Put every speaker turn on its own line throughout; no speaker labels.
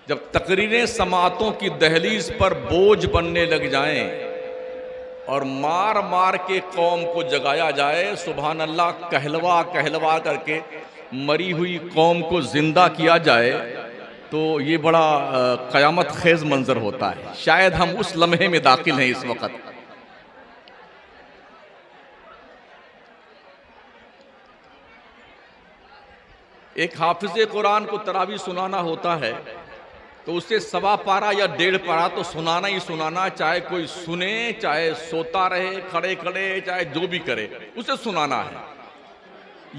जब तकरीरें समातों की दहलीज पर बोझ बनने लग जाएं और मार मार के कौम को जगाया जाए, सुभान अल्लाह, कहलवा कहलवा करके मरी हुई कौम को जिंदा किया जाए, तो ये बड़ा क़यामत खेज मंजर होता है। शायद हम उस लम्हे में दाखिल हैं इस वक्त। एक हाफिज़े कुरान को तरावी सुनाना होता है तो उसे सवा पारा या 1.5 पारा तो सुनाना ही सुनाना, चाहे कोई सुने, चाहे सोता रहे खड़े खड़े, चाहे जो भी करे, उसे सुनाना है।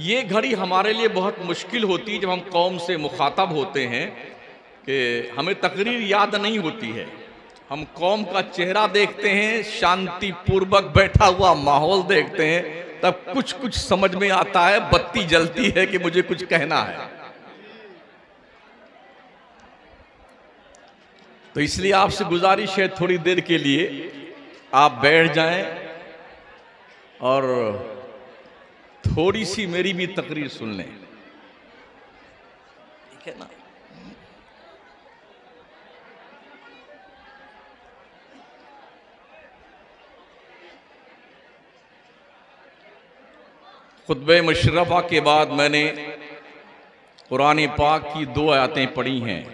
ये घड़ी हमारे लिए बहुत मुश्किल होती है जब हम कौम से मुखातब होते हैं कि हमें तकरीर याद नहीं होती है। हम कौम का चेहरा देखते हैं, शांतिपूर्वक बैठा हुआ माहौल देखते हैं, तब कुछ कुछ समझ में आता है, बत्ती जलती है कि मुझे कुछ कहना है। तो इसलिए आपसे गुजारिश है, थोड़ी देर के लिए आप बैठ जाएं और थोड़ी सी मेरी भी तकरीर सुन लें, ठीक है ना। खुतबे मुशर्रफा के बाद मैंने कुरान पाक की 2 आयतें पढ़ी हैं।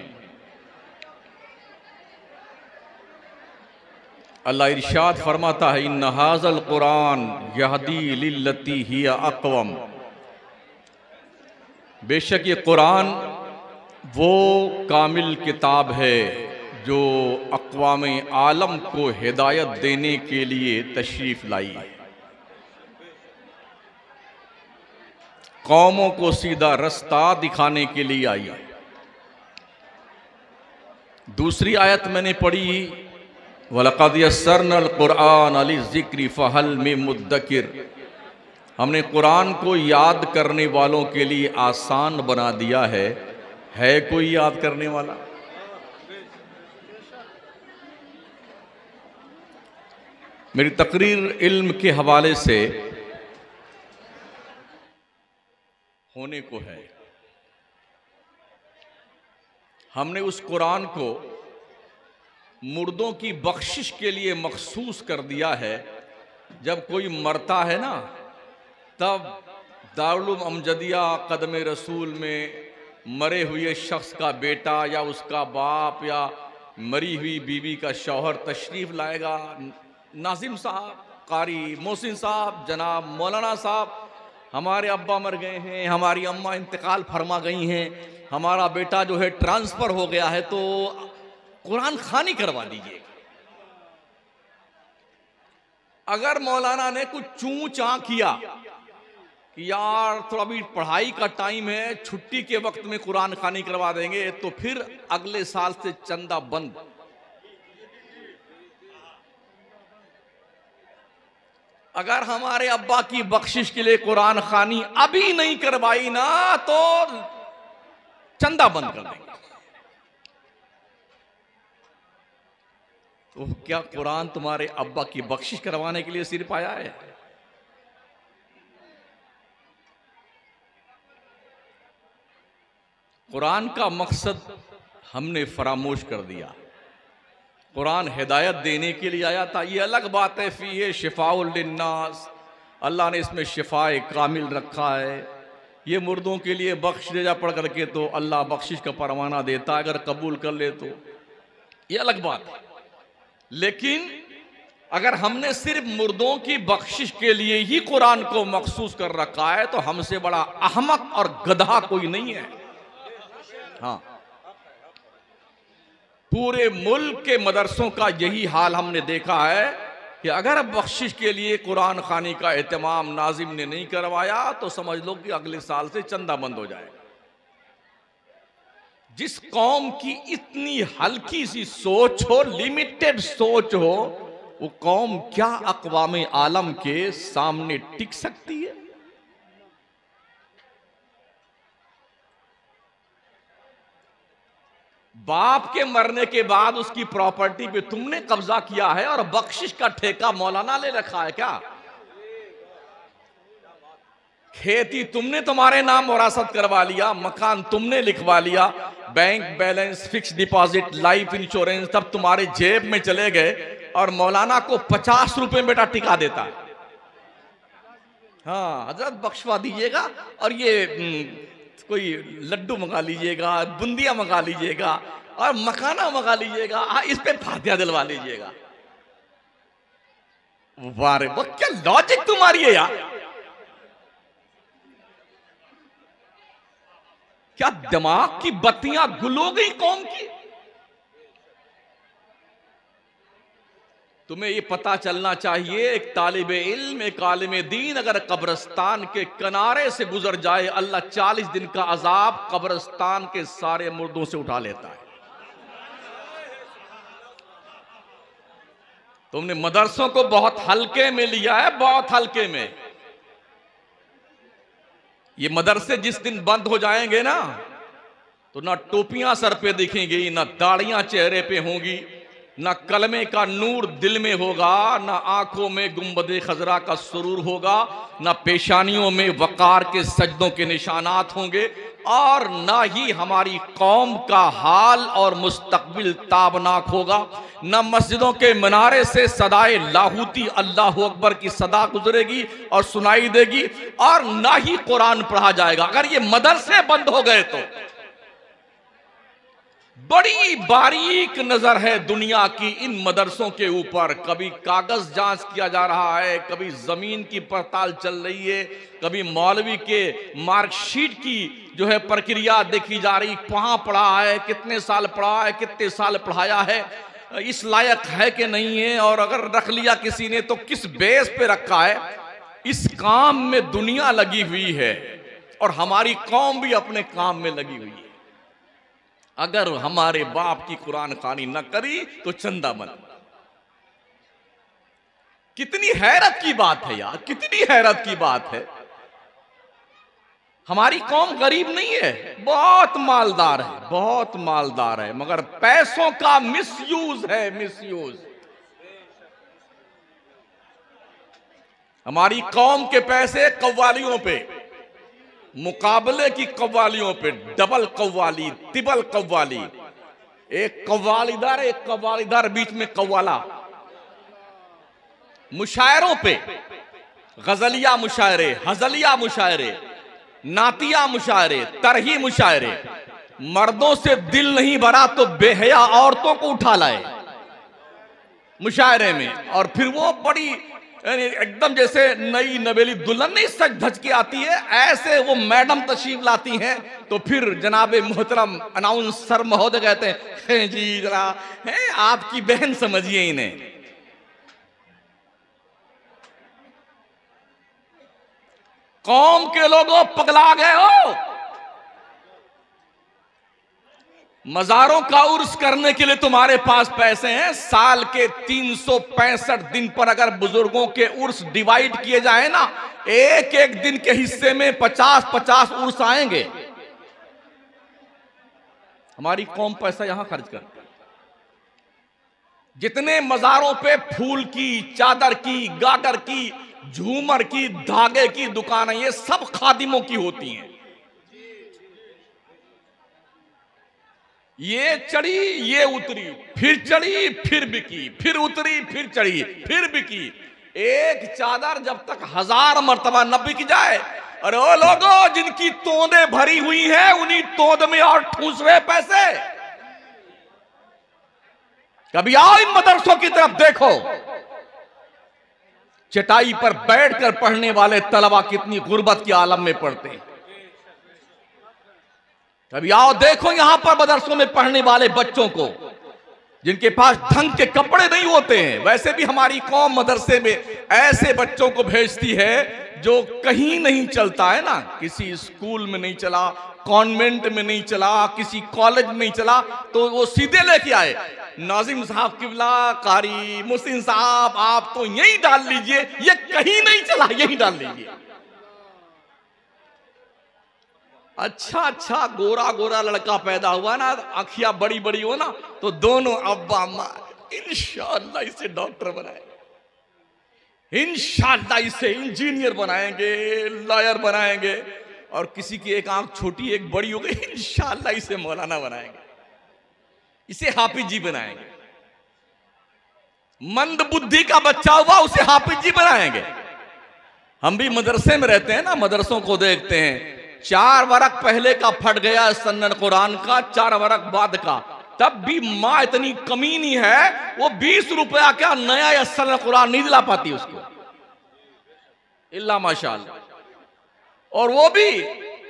अल्लाह इरशाद फरमाता है, इन्ना हाज़ल कुरान यहदी लिल्लती हिया अक़वम। बेशक ये कुरान वो कामिल किताब है जो अक़वाम आलम को हिदायत देने के लिए तशरीफ़ लाई, कौमों को सीधा रास्ता दिखाने के लिए आई। दूसरी आयत मैंने पढ़ी, वलक़द यस्सरनल क़ुरआन लिज़्ज़िक्रि फ़हल मिन मुद्दकिर। हमने कुरान को याद करने वालों के लिए आसान बना दिया है कोई याद करने वाला? मेरी तकरीर इल्म के हवाले से होने को है। हमने उस कुरान को मुर्दों की बख्शिश के लिए मखसूस कर दिया है। जब कोई मरता है ना, तब दारुल अमजदिया कदम रसूल में मरे हुए शख्स का बेटा या उसका बाप या मरी हुई बीवी का शौहर तशरीफ़ लाएगा। नाजिम साहब, कारी मोहसिन साहब, जनाब मौलाना साहब, हमारे अब्बा मर गए हैं, हमारी अम्मा इंतकाल फरमा गई हैं, हमारा बेटा जो है ट्रांसफ़र हो गया है, तो कुरान खानी करवा दीजिए। अगर मौलाना ने कुछ चूं चां किया कि यार थोड़ा भी पढ़ाई का टाइम है, छुट्टी के वक्त में कुरान खानी करवा देंगे, तो फिर अगले साल से चंदा बंद। अगर हमारे अब्बा की बख्शिश के लिए कुरान खानी अभी नहीं करवाई ना, तो चंदा बंद कर देंगे। तो क्या कुरान तुम्हारे अब्बा की बख्शिश करवाने के लिए सिर्फ आया है? कुरान का मकसद हमने फरामोश कर दिया। कुरान हिदायत देने के लिए आया था, ये अलग बात है। फीहे शिफाउल लिन्नास, अल्लाह ने इसमें शिफाए कामिल रखा है। ये मुर्दों के लिए बख्श दे जा पढ़ करके तो अल्लाह बख्शिश का परवाना देता है, अगर कबूल कर ले तो ये अलग बात है। लेकिन अगर हमने सिर्फ मुर्दों की बख्शिश के लिए ही कुरान को मखसूस कर रखा है, तो हमसे बड़ा अहमक और गधा कोई नहीं है। हाँ, पूरे मुल्क के मदरसों का यही हाल हमने देखा है कि अगर बख्शिश के लिए कुरान खानी का एहतमाम नाजिम ने नहीं करवाया, तो समझ लो कि अगले साल से चंदा बंद हो जाएगा। जिस कौम की इतनी हल्की सी सोच हो, लिमिटेड सोच हो, वो कौम क्या अक़वाम आलम के सामने टिक सकती है? बाप के मरने के बाद उसकी प्रॉपर्टी पे तुमने कब्जा किया है और बख्शिश का ठेका मौलाना ले रखा है क्या? खेती तुमने तुम्हारे नाम वरासत करवा लिया, मकान तुमने लिखवा लिया, bank balance, fix deposit, life insurance तब तुम्हारे जेब में चले गए, और मौलाना को 50 रुपए में बेटा टिका देता है। हाँ हजरत बख्शवा दीजिएगा, और ये कोई लड्डू मंगा लीजिएगा, बूंदिया मंगा लीजिएगा, और मखाना मंगा लीजिएगा, इस पे फातिहा दिलवा लीजिएगा। वाह रे वाह, क्या लॉजिक तुम्हारी है यार, क्या दिमाग की बत्तियां गुल हो गई कौम की। तुम्हें ये पता चलना चाहिए, एक तालिबे इल्म, एक आलिम दीन अगर कब्रिस्तान के किनारे से गुजर जाए, अल्लाह 40 दिन का अजाब कब्रिस्तान के सारे मुर्दों से उठा लेता है। तुमने मदरसों को बहुत हल्के में लिया है, बहुत हल्के में। ये मदरसे जिस दिन बंद हो जाएंगे ना, तो ना टोपियां सर पे दिखेंगी, ना दाढ़ियां चेहरे पे होंगी, ना कलमे का नूर दिल में होगा, ना आंखों में गुंबदे खजरा का सुरूर होगा, ना पेशानियों में वकार के सजदों के निशानात होंगे, और ना ही हमारी कौम का हाल और मुस्तकबिल ताबनाक होगा। ना मस्जिदों के मिनारे से सदाए लाहूती अल्लाह अकबर की सदा गुजरेगी और सुनाई देगी, और ना ही कुरान पढ़ा जाएगा। अगर ये मदरसे बंद हो गए तो बड़ी बारीक नजर है दुनिया की इन मदरसों के ऊपर। कभी कागज जांच किया जा रहा है, कभी जमीन की पड़ताल चल रही है, कभी मौलवी के मार्कशीट की जो है प्रक्रिया देखी जा रही, कहां पढ़ा है, कितने साल पढ़ा है, कितने साल पढ़ाया है, इस लायक है कि नहीं है, और अगर रख लिया किसी ने तो किस बेस पे रखा है। इस काम में दुनिया लगी हुई है, और हमारी कौम भी अपने काम में लगी हुई है। अगर हमारे बाप की कुरान खानी न करी तो चंदा बन। कितनी हैरत की बात है यार, कितनी हैरत की बात है। हमारी कौम गरीब नहीं है, बहुत मालदार है, बहुत मालदार है, मगर पैसों का मिसयूज है, मिसयूज। हमारी कौम के पैसे कव्वालियों पे, मुकाबले की कव्वालियों पे, डबल कव्वाली, तिबल कव्वाली, एक कव्वालीदार एक कव्वालीदार बीच में कव्वाला, मुशायरों पे गजलिया मुशायरे, हजलिया मुशायरे, नातिया मुशायरे, तरही मुशायरे। मर्दों से दिल नहीं भरा तो बेहया औरतों को उठा लाए मुशायरे में, और फिर वो बड़ी एकदम जैसे नई नवेली दुल्हन नहीं सज धज के आती है, ऐसे वो मैडम तशरीफ लाती हैं। तो फिर जनाबे मोहतरम अनाउंसर महोदय कहते हैं, जी जरा है आपकी बहन समझिए इन्हें। कौम के लोगों पगला गए हो। मजारों का उर्स करने के लिए तुम्हारे पास पैसे हैं। साल के 365 दिन पर अगर बुजुर्गों के उर्स डिवाइड किए जाए ना, एक एक दिन के हिस्से में 50-50 उर्स आएंगे। हमारी कौम पैसा यहां खर्च कर, जितने मजारों पे फूल की, चादर की, गागर की, झूमर की, धागे की दुकानें, ये सब खादिमों की होती हैं। ये चढ़ी, ये उतरी, फिर चढ़ी, फिर बिकी, फिर उतरी, फिर चढ़ी, फिर बिकी। एक चादर जब तक 1000 मर्तबा न बिक जाए, अरे ओ लोगों जिनकी तोंदें भरी हुई हैं, उन्हीं तोंद में और ठूस रहे पैसे। कभी आओ इन मदरसों की तरफ देखो, चटाई पर बैठकर पढ़ने वाले तलबा कितनी गुर्बत के आलम में पढ़ते हैं। कभी आओ देखो यहां पर मदरसों में पढ़ने वाले बच्चों को, जिनके पास ढंग के कपड़े नहीं होते हैं। वैसे भी हमारी कौम मदरसे में ऐसे बच्चों को भेजती है जो कहीं नहीं चलता है ना, किसी स्कूल में नहीं चला, कॉन्वेंट में नहीं चला, किसी कॉलेज में नहीं चला, तो वो सीधे लेके आए, नाजिम साहब किबला, कारी मुहसिन साहब आप तो यही डाल लीजिए, ये कहीं नहीं चला, यही डाल लीजिए। अच्छा गोरा गोरा लड़का पैदा हुआ ना, आंखियां बड़ी बड़ी हो ना, तो दोनों अब्बा अम्मा इंशाअल्लाह इसे डॉक्टर बनाए। इंशाअल्लाह इसे इंजीनियर बनाएंगे, लॉयर बनाएंगे, और किसी की एक आंख छोटी एक बड़ी हो गई, इंशाअल्लाह इसे मौलाना बनाएंगे, इसे हाफिज जी बनाएंगे। मंद बुद्धि का बच्चा हुआ उसे हाफिज जी बनाएंगे। हम भी मदरसे में रहते हैं ना, मदरसों को देखते हैं, 4 वरक पहले का फट गया सन्नन कुरान का, 4 वरक बाद का, तब भी माँ इतनी कमीनी है वो 20 रुपया का नया या सन्नन कुरान नहीं दिला पाती उसको, इल्ला माशाअल्लाह। और वो भी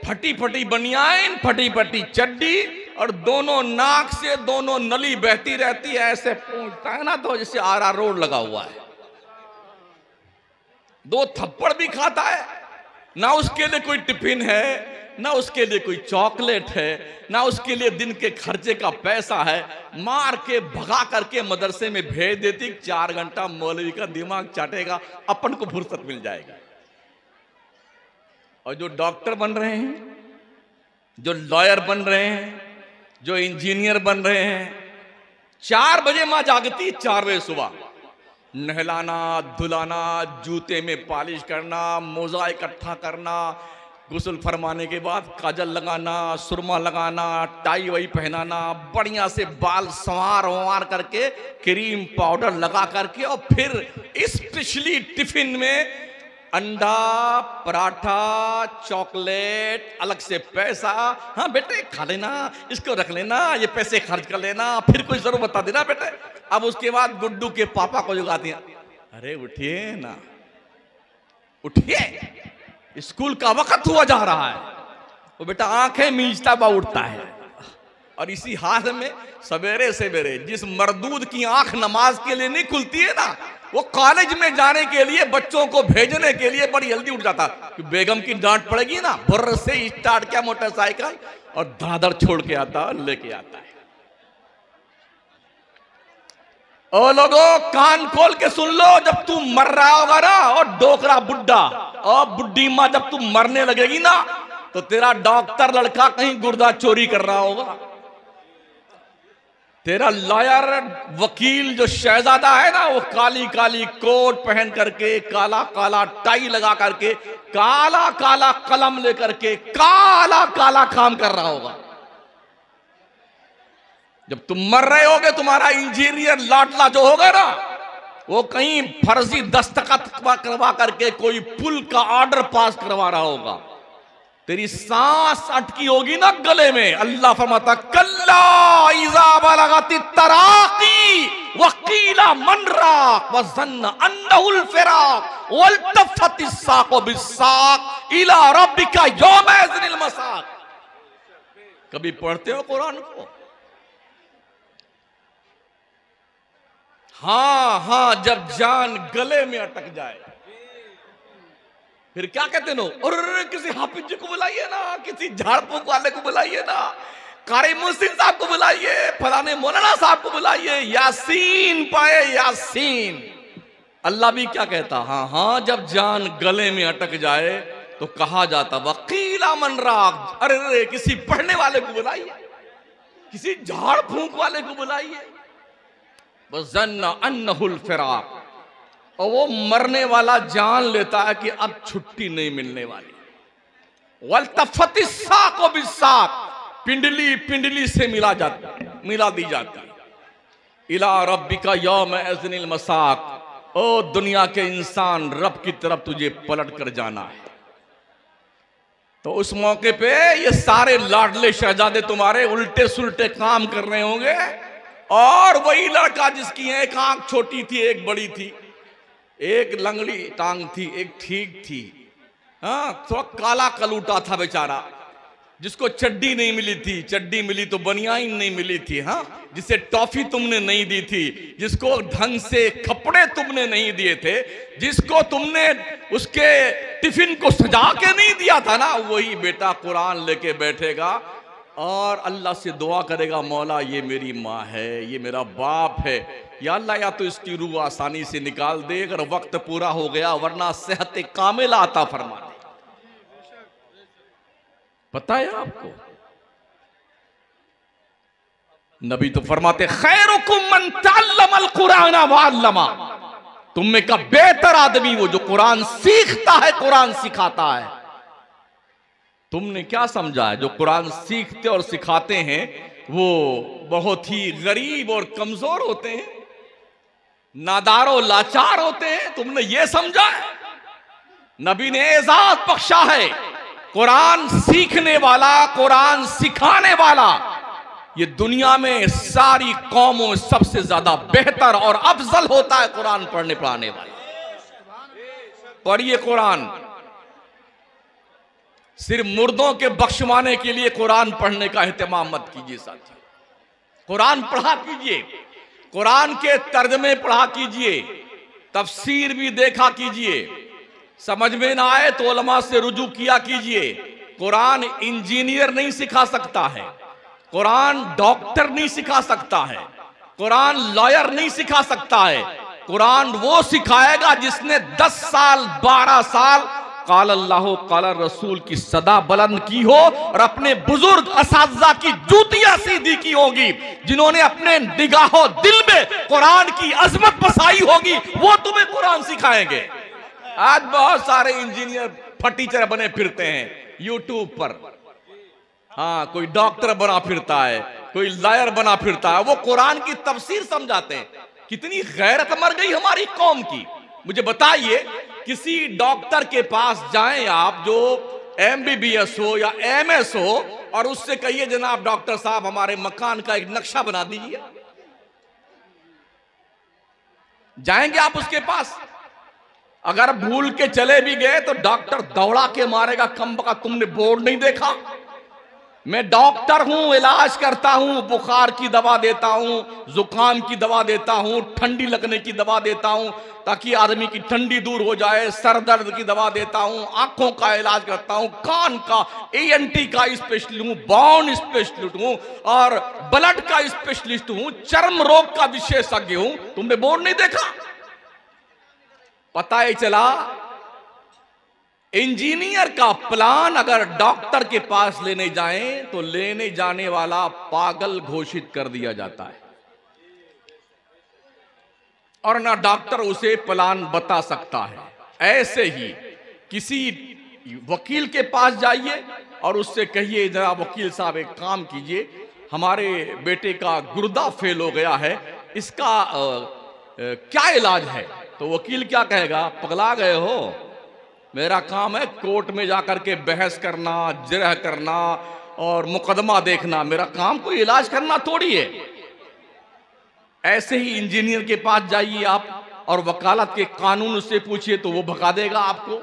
फटी फटी बनियान, फटी फटी चड्डी, और दोनों नाक से दोनों नली बहती रहती है, ऐसे पहुंचता है ना तो जैसे आरा रोड लगा हुआ है। 2 थप्पड़ भी खाता है, ना उसके लिए कोई टिफिन है, ना उसके लिए कोई चॉकलेट है, ना उसके लिए दिन के खर्चे का पैसा है। मार के भगा करके मदरसे में भेज देती, 4 घंटा मौलवी का दिमाग चाटेगा, अपन को फुर्सत मिल जाएगा। और जो डॉक्टर बन रहे हैं, जो लॉयर बन रहे हैं, जो इंजीनियर बन रहे हैं, 4 बजे मां जागती, 4 बजे सुबह, नहलाना, धुलाना, जूते में पॉलिश करना, मोजा इकट्ठा करना, गुस्ल फरमाने के बाद काजल लगाना, सुरमा लगाना, टाई वाई पहनाना, बढ़िया से बाल संवार वंवार करके, क्रीम पाउडर लगा करके, और फिर स्पेशली टिफिन में अंडा, पराठा, चॉकलेट, अलग से पैसा, हाँ बेटे खा लेना, इसको रख लेना, ये पैसे खर्च कर लेना, फिर कोई जरूर बता देना बेटे। अब उसके बाद गुड्डू के पापा को जगाती हैं, अरे उठिए ना, उठिए, स्कूल का वक्त हुआ जा रहा है। वो बेटा आंखें मींचता हुआ उठता है, और इसी हाथ में सवेरे सवेरे जिस मरदूद की आंख नमाज के लिए नहीं खुलती है ना, वो कॉलेज में जाने के लिए बच्चों को भेजने के लिए बड़ी जल्दी उठ जाता, कि बेगम की डांट पड़ेगी ना, भुर्र से स्टार्ट किया मोटरसाइकिल और दादर छोड़ के आता, लेके आता है। ओ लोगों कान खोल के सुन लो, जब तू मर रहा होगा ना, और डोकरा बुड्ढा और बुड्ढी माँ जब तू मरने लगेगी ना, तो तेरा डॉक्टर लड़का कहीं गुर्दा चोरी कर रहा होगा, तेरा लॉयर वकील जो शहजादा है ना, वो काली काली कोट पहन करके, काला काला टाई लगा करके, काला काला कलम लेकर के काला काला काम कर रहा होगा। जब तुम मर रहे होगे, तुम्हारा इंजीनियर लाडला जो होगा ना, वो कहीं फर्जी दस्तखत करवा करके कोई पुल का ऑर्डर पास करवा रहा होगा, तेरी सांस अटकी होगी ना गले में। अल्लाह फरमाता कल्ला इज़ा बलगति तराकी वकीला मनराक वज़न्न अन्नहुल फिराक वल्तफति साक़ु बिस्साक़ इला रब्बिका यौमइज़िनिल मसाक़। कभी पढ़ते हो कुरान को? हाँ हाँ, जब जान गले में अटक जाए फिर क्या कहते हो, और किसी हाफिज जी को बुलाइए ना, किसी झाड़ फूक वाले को बुलाइए ना, कारी मुहसिन साहब को बुलाइए, फलाने मौलाना साहब को बुलाइए, यासीन पाए यासीन। अल्लाह भी क्या कहता, हाँ हाँ, जब जान गले में अटक जाए तो कहा जाता वकीला मन राग, अरे किसी पढ़ने वाले को बुलाइए, किसी झाड़ फूक वाले को बुलाइए। वज़न्ना अन्नहुल फिराक, और वो मरने वाला जान लेता है कि अब छुट्टी नहीं मिलने वाली। वल्तफति साक़ु बिस्साक़, पिंडली पिंडली से मिला दी जाती। इला रब्बिका यौमइज़िनिल मसाक़, ओ दुनिया के इंसान, रब की तरफ तुझे पलट कर जाना है। तो उस मौके पे ये सारे लाडले शहजादे तुम्हारे उल्टे सुलटे काम कर रहे होंगे, और वही लड़का जिसकी एक आंख छोटी थी एक बड़ी थी, एक लंगड़ी टांग थी एक ठीक थी, हाँ थोड़ा काला कलूटा था बेचारा, जिसको चड्डी नहीं मिली थी, चड्डी मिली तो बनियान नहीं मिली थी, हाँ जिसे टॉफी तुमने नहीं दी थी, जिसको ढंग से कपड़े तुमने नहीं दिए थे, जिसको तुमने उसके टिफिन को सजा के नहीं दिया था ना, वही बेटा कुरान लेके बैठेगा और अल्लाह से दुआ करेगा, मौला ये मेरी माँ है, ये मेरा बाप है, या अल्लाह या तो इसकी रूह आसानी से निकाल दे अगर वक्त पूरा हो गया, वरना सेहत कामिला अता फरमा दे। पता है आपको, नबी तो फरमाते खैरुकुम मन तअल्लमल कुरान व अल्लमा, तुम में का बेहतर आदमी वो जो कुरान सीखता है, कुरान सिखाता है। तुमने क्या समझा है? जो कुरान सीखते और सिखाते हैं वो बहुत ही गरीब और कमजोर होते हैं, नादार और लाचार होते हैं। तुमने ये समझा है? नबी ने एजाज बख्शा है, कुरान सीखने वाला, कुरान सिखाने वाला ये दुनिया में सारी कौमों में सबसे ज्यादा बेहतर और अफजल होता है कुरान पढ़ने पढ़ाने वाला। पढ़िए कुरान। सिर्फ मुर्दों के बख्शवाने के लिए कुरान पढ़ने का एहतमाम मत कीजिए साथियों। कुरान पढ़ा कीजिए, कुरान के तर्जमे पढ़ा कीजिए, तफसीर भी देखा कीजिए। समझ में ना आए तो उलमा से रुजू किया कीजिए। कुरान इंजीनियर नहीं सिखा सकता है, कुरान डॉक्टर नहीं सिखा सकता है, कुरान लॉयर नहीं सिखा सकता है। कुरान वो सिखाएगा जिसने 10 साल 12 साल काल अल्लाह काल रसूल की सदा बुलंद की हो और अपने बुजुर्ग असातिज़ा की जूतियां सीधी की होगी, जिन्होंने अपने निगाहों दिल में कुरान की अजमत बसाई होगी, वो तुम्हें कुरान सिखाएंगे। आज बहुत सारे इंजीनियर फटीचर बने फिरते हैं यूट्यूब पर। हाँ, कोई डॉक्टर बना फिरता है, कोई लॉयर बना फिरता है, वो कुरान की तफसीर समझाते हैं। कितनी गैरत मर गई हमारी कौम की। मुझे बताइए, किसी डॉक्टर के पास जाएं आप जो MBBS हो या MS हो और उससे कहिए जनाब डॉक्टर साहब हमारे मकान का एक नक्शा बना दीजिए, जाएंगे आप उसके पास? अगर भूल के चले भी गए तो डॉक्टर दौड़ा के मारेगा, कम बका तुमने बोर्ड नहीं देखा? मैं डॉक्टर हूं, इलाज करता हूं, बुखार की दवा देता हूं, जुकाम की दवा देता हूं, ठंडी लगने की दवा देता हूं ताकि आदमी की ठंडी दूर हो जाए, सर दर्द की दवा देता हूं, आंखों का इलाज करता हूं, कान का ENT का स्पेशलिस्ट हूं, बाउंड स्पेशलिस्ट हूं और ब्लड का स्पेशलिस्ट हूं, चर्म रोग का विशेषज्ञ हूं। तुमने बोर्ड नहीं देखा? पता ही चला इंजीनियर का प्लान अगर डॉक्टर के पास लेने जाएं तो लेने जाने वाला पागल घोषित कर दिया जाता है और ना डॉक्टर उसे प्लान बता सकता है। ऐसे ही किसी वकील के पास जाइए और उससे कहिए जरा वकील साहब एक काम कीजिए, हमारे बेटे का गुर्दा फेल हो गया है, इसका क्या इलाज है? तो वकील क्या कहेगा? पगला गए हो, मेरा काम है कोर्ट में जाकर के बहस करना, जिरह करना और मुकदमा देखना, मेरा काम कोई इलाज करना थोड़ी है। ऐसे ही इंजीनियर के पास जाइए आप और वकालत के कानून से पूछिए तो वो भगा देगा आपको।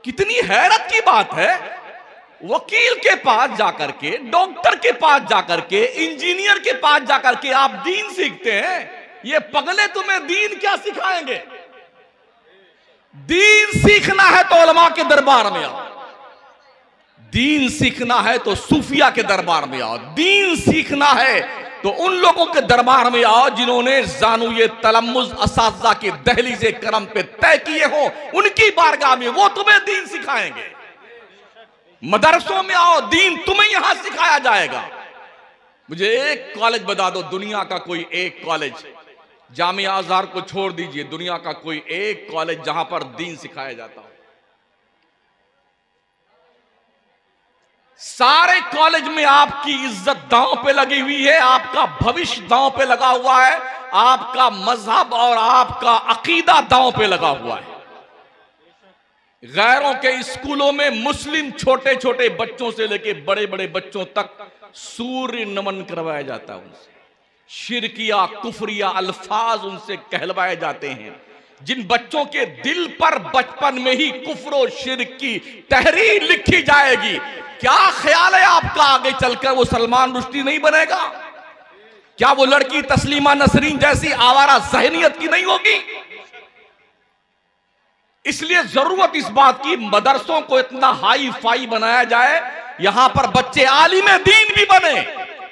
कितनी हैरत की बात है, वकील के पास जाकर के, डॉक्टर के पास जाकर के, इंजीनियर के पास जाकर के आप दीन सीखते हैं। ये पगले तुम्हें दीन क्या सिखाएंगे? दीन सीखना है तो उलमा के दरबार में आओ, दीन सीखना है तो सूफिया के दरबार में आओ, दीन सीखना है तो उन लोगों के दरबार में आओ जिन्होंने जानुए तलम्मुज असातिज़ा की दहलीज़े करम पे तय किए हो, उनकी बारगाह में वो तुम्हें दीन सिखाएंगे। मदरसों में आओ, दीन तुम्हें यहां सिखाया जाएगा। मुझे एक कॉलेज बता दो, दुनिया का कोई एक कॉलेज, जामिया अज़हर को छोड़ दीजिए, दुनिया का कोई एक कॉलेज जहां पर दीन सिखाया जाता हो। सारे कॉलेज में आपकी इज्जत दांव पे लगी हुई है, आपका भविष्य दांव पे लगा हुआ है, आपका मजहब और आपका अकीदा दांव पे लगा हुआ है। गैरों के स्कूलों में मुस्लिम छोटे छोटे बच्चों से लेके बड़े बड़े बच्चों तक सूर्य नमन करवाया जाता है, उनसे शिरकिया कुफरिया अल्फाज उनसे कहलवाए जाते हैं। जिन बच्चों के दिल पर बचपन में ही कुफ्र शिरक की तहरीर लिखी जाएगी, क्या ख्याल है आपका आगे चलकर वो सलमान रुश्दी नहीं बनेगा? क्या वो लड़की तस्लीमा नसरीन जैसी आवारा ज़हनियत की नहीं होगी? इसलिए जरूरत इस बात की मदरसों को इतना हाई फाई बनाया जाए, यहां पर बच्चे आलिम दीन भी बने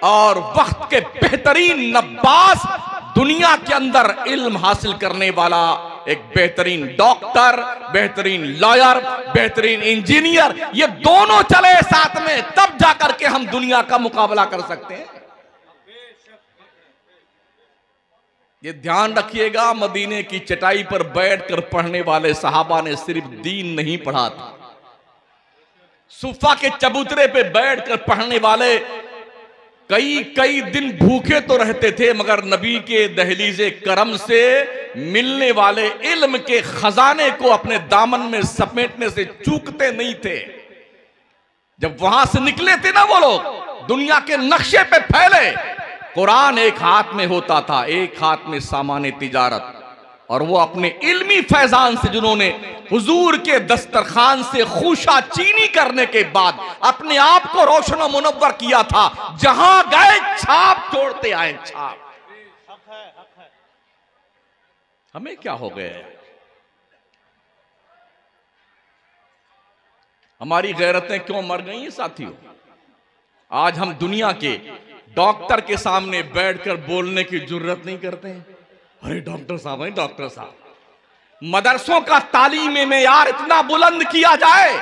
और वक्त के बेहतरीन नब्बास, दुनिया के अंदर इल्म हासिल करने वाला एक बेहतरीन डॉक्टर, बेहतरीन लॉयर, बेहतरीन इंजीनियर, ये दोनों चले साथ में, तब जाकर के हम दुनिया का मुकाबला कर सकते हैं। ये ध्यान रखिएगा, मदीने की चटाई पर बैठकर पढ़ने वाले सहाबा ने सिर्फ दीन नहीं पढ़ा था, सुफा के चबूतरे पे बैठकर पढ़ने वाले कई कई दिन भूखे तो रहते थे, मगर नबी के दहलीज़े करम से मिलने वाले इल्म के खजाने को अपने दामन में समेटने से चूकते नहीं थे। जब वहां से निकले थे ना वो लोग, दुनिया के नक्शे पे फैले, कुरान एक हाथ में होता था, एक हाथ में सामाने तिजारत, और वो अपने इल्मी फैजान से जिन्होंने हुजूर के दस्तरखान से खूशा चीनी करने के बाद अपने आप को रोशन और मुनव्वर किया था, जहां गए छाप छोड़ते आए, छाप। हमें क्या हो गया? हमारी गैरतें क्यों मर गई हैं साथियों? आज हम दुनिया के डॉक्टर के सामने बैठकर बोलने की जुर्रत नहीं करते हैं। अरे डॉक्टर साहब हैं, डॉक्टर साहब। मदरसों का तालीम में यार इतना बुलंद किया जाए,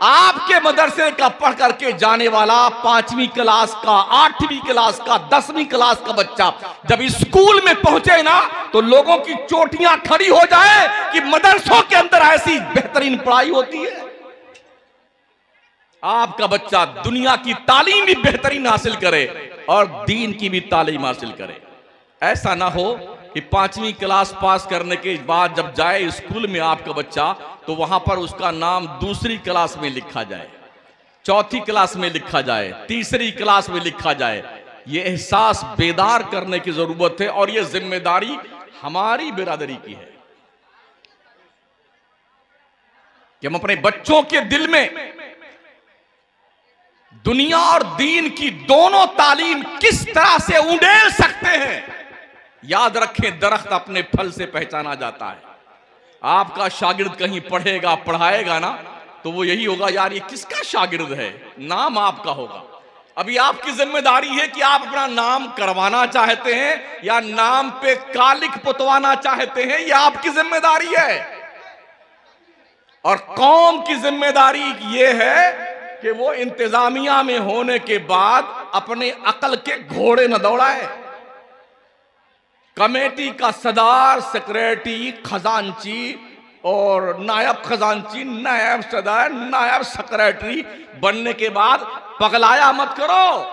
आपके मदरसे का पढ़ करके जाने वाला 5वीं क्लास का, 8वीं क्लास का, 10वीं क्लास का बच्चा जब स्कूल में पहुंचे ना, तो लोगों की चोटियां खड़ी हो जाए कि मदरसों के अंदर ऐसी बेहतरीन पढ़ाई होती है। आपका बच्चा दुनिया की तालीम भी बेहतरीन हासिल करे और दीन की भी तालीम हासिल करे। ऐसा ना हो कि 5वीं क्लास पास करने के बाद जब जाए स्कूल में आपका बच्चा, तो वहां पर उसका नाम दूसरी क्लास में लिखा जाए, चौथी क्लास में लिखा जाए, तीसरी क्लास में लिखा जाए। यह एहसास बेदार करने की जरूरत है, और यह जिम्मेदारी हमारी बिरादरी की है कि हम अपने बच्चों के दिल में दुनिया और दीन की दोनों तालीम किस तरह से उंडेल सकते हैं। याद रखें, दरख्त अपने फल से पहचाना जाता है। आपका शागिर्द कहीं पढ़ेगा, पढ़ाएगा ना, तो वो यही होगा, यार ये किसका शागिर्द है, नाम आपका होगा। अभी आपकी जिम्मेदारी है कि आप अपना नाम करवाना चाहते हैं या नाम पे कालिक पुतवाना चाहते हैं, यह आपकी जिम्मेदारी है। और कौम की जिम्मेदारी यह है कि वो इंतजामिया में होने के बाद अपने अकल के घोड़े न दौड़ाए। कमेटी का सदार, सेक्रेटरी, खजांची और नायब खजांची, नायब सदार, नायब सेक्रेटरी बनने के बाद पगलाया मत करो।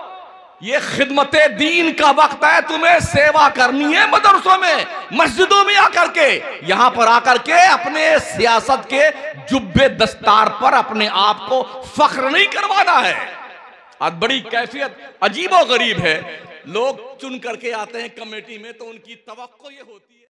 ये खिदमते दीन का वक्त है, तुम्हें सेवा करनी है मदरसों में, मस्जिदों में आकर के, यहां पर आकर के अपने सियासत के जुब्बे दस्तार पर अपने आप को फख्र नहीं करवाना है। आज बड़ी कैफियत अजीबो गरीब है, लोग चुन करके आते हैं कमेटी में तो उनकी तवक्को ये होती है।